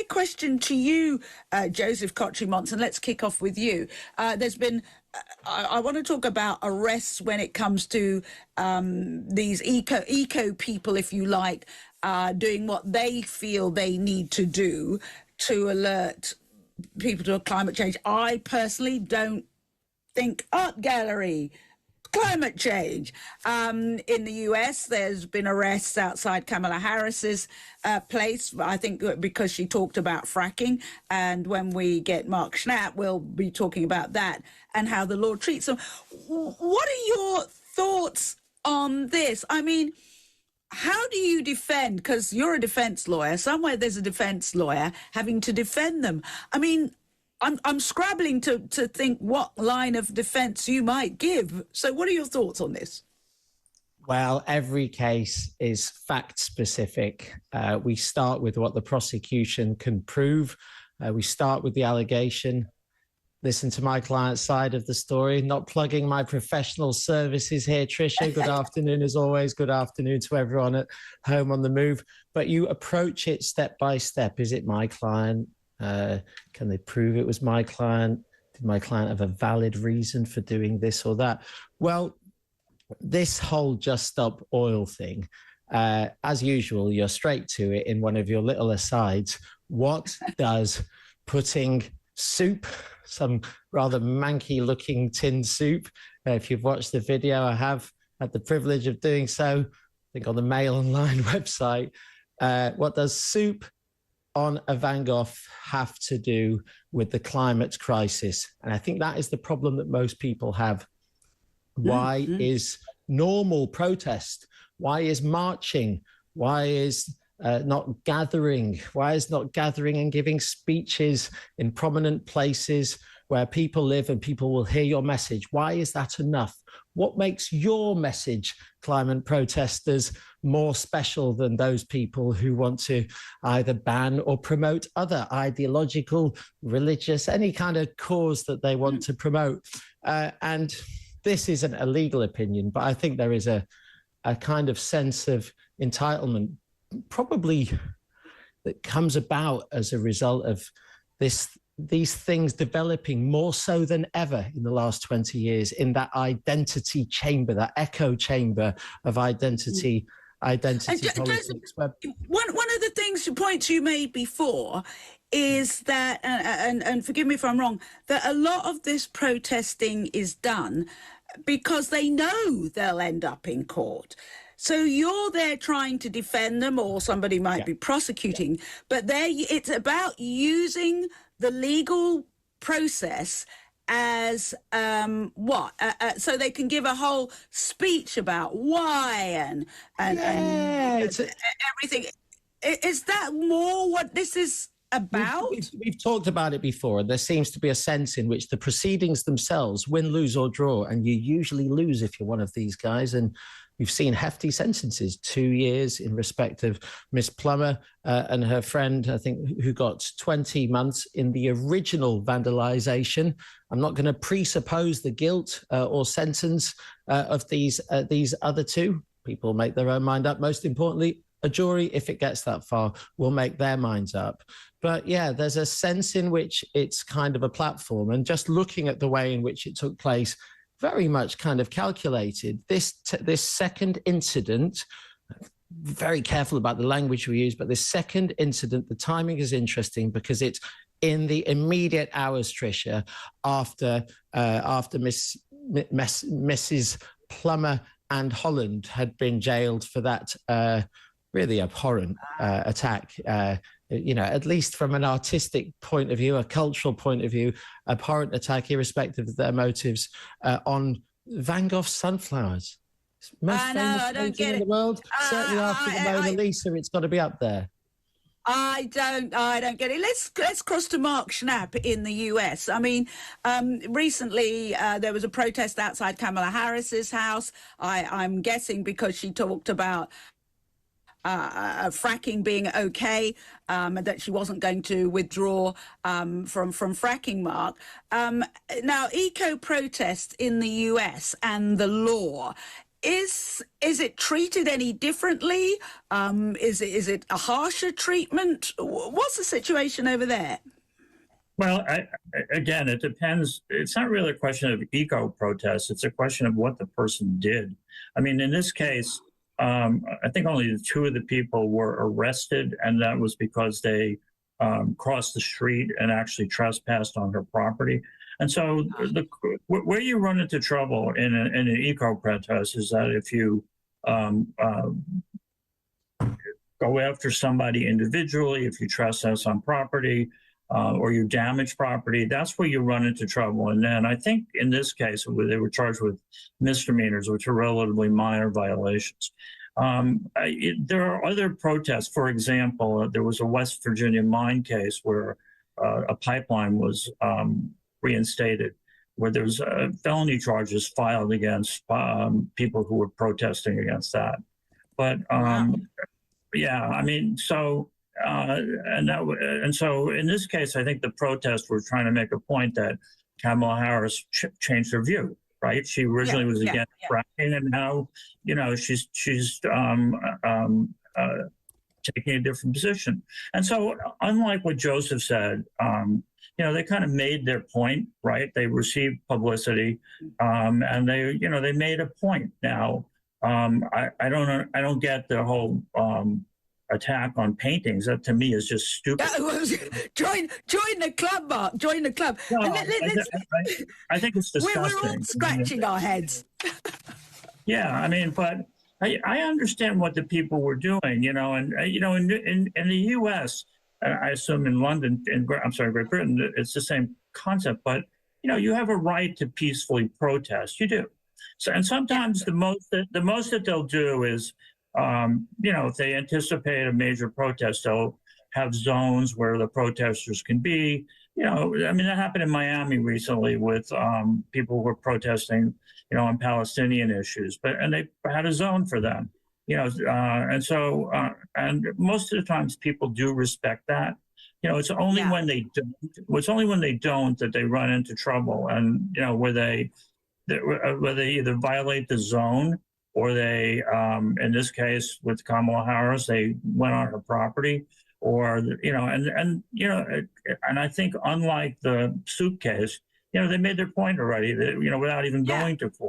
question to you, Joseph Kotrie-Monson. Let's kick off with you. There's been, I want to talk about arrests when it comes to these eco people, if you like, doing what they feel they need to do to alert people to climate change. I personally don't think art gallery, climate change. In the US, there's been arrests outside Kamala Harris's place, I think because she talked about fracking. And when we get Mark Schnapp, we'll be talking about that and how the law treats them. What are your thoughts on this? I mean, how do you defend, because you're a defense lawyer, somewhere there's a defense lawyer having to defend them. I mean, I'm scrabbling to think what line of defense you might give. So what are your thoughts on this? Well, every case is fact specific. We start with what the prosecution can prove. We start with the allegation. Listen to my client's side of the story, not plugging my professional services here, Trisha. Good afternoon, as always. Good afternoon to everyone at home on the move. But you approach it step by step. Is it my client? Can they prove it was my client? Did my client have a valid reason for doing this or that? Well, this whole Just Stop Oil thing, as usual, you're straight to it in one of your little asides. What does putting soup, some rather manky looking tin soup, if you've watched the video, I have had the privilege of doing so, I think on the Mail Online website, what does soup on a Van Gogh have to do with the climate crisis? And I think that is the problem that most people have. Why is normal protest? Why is marching? Why is not gathering? Why is not gathering and giving speeches in prominent places where people live and people will hear your message? Why is that enough? What makes your message, climate protesters, more special than those people who want to either ban or promote other ideological, religious, any kind of cause that they want to promote? And this isn't a legal opinion, but I think there is a kind of sense of entitlement, probably that comes about as a result of these things developing more so than ever in the last 20 years in that identity chamber, that echo chamber of identity politics. One of the points you made before is that, and forgive me if I'm wrong, that a lot of this protesting is done because they know they'll end up in court. So you're there trying to defend them, or somebody might be prosecuting, but it's about using the legal process as so they can give a whole speech about why and everything. Is that more what this is about? We've talked about it before. There seems to be a sense in which the proceedings themselves, win, lose or draw, and you usually lose if you're one of these guys, and we've seen hefty sentences, 2 years in respect of Miss Plummer and her friend, I think, who got 20 months in the original vandalization. I'm not going to presuppose the guilt or sentence of these other two. People make their own mind up. Most importantly, a jury, if it gets that far, will make their minds up. But yeah, there's a sense in which it's kind of a platform. And just looking at the way in which it took place, very much kind of calculated. This second incident, very careful about the language we use, but this second incident, the timing is interesting because it's in the immediate hours, Trisha, after Mrs. Plummer and Holland had been jailed for that really abhorrent attack. At least from an artistic point of view, a cultural point of view, abhorrent attack, irrespective of their motives, on Van Gogh's sunflowers. Most famous painting in the world. Certainly after the Mona Lisa, it's got to be up there. I don't get it. Let's cross to Mark Schnapp in the US. I mean, recently there was a protest outside Kamala Harris's house. I'm guessing because she talked about fracking being okay, that she wasn't going to withdraw from fracking, Mark. Now, eco-protest in the US and the law, Is it treated any differently? Is it a harsher treatment? What's the situation over there? Well, again, it depends. It's not really a question of eco-protests. It's a question of what the person did. I mean, in this case, I think only 2 of the people were arrested, and that was because they crossed the street and actually trespassed on her property. And so where you run into trouble in an eco-protest is that if you go after somebody individually, if you trespass on property, or you damage property, that's where you run into trouble. And then I think in this case, they were charged with misdemeanors, which are relatively minor violations. There are other protests. For example, there was a West Virginia mine case where a pipeline was reinstated, where there was felony charges filed against people who were protesting against that. But Wow. yeah, I mean, so and so in this case, I think the protests were trying to make a point that Kamala Harris changed her view. Right? She originally was against fracking, and now, you know, she's taking a different position. And so, unlike what Joseph said, you know, they kind of made their point. Right? They received publicity, and they made a point. Now, I don't get the whole attack on paintings. That to me is just stupid. Join the club, Mark. Join the club. No, I think it's disgusting. We're all scratching our heads. Yeah, I mean, but I understand what the people were doing, you know, and you know, in the U.S., I assume in London, I'm sorry, Great Britain, it's the same concept. But you know, you have a right to peacefully protest. You do. So, and sometimes the most that they'll do is, you know, if they anticipate a major protest, they'll have zones where the protesters can be. You know, I mean, that happened in Miami recently with people who were protesting, you know, on Palestinian issues, and they had a zone for them, you know, and so, and most of the times people do respect that. You know, it's only when they don't, that they run into trouble, and, you know, where they either violate the zone, or they, in this case with Kamala Harris, they went on her property, or, you know, and you know, and I think unlike the suitcase, you know, they made their point already, that, you know, without even going to court.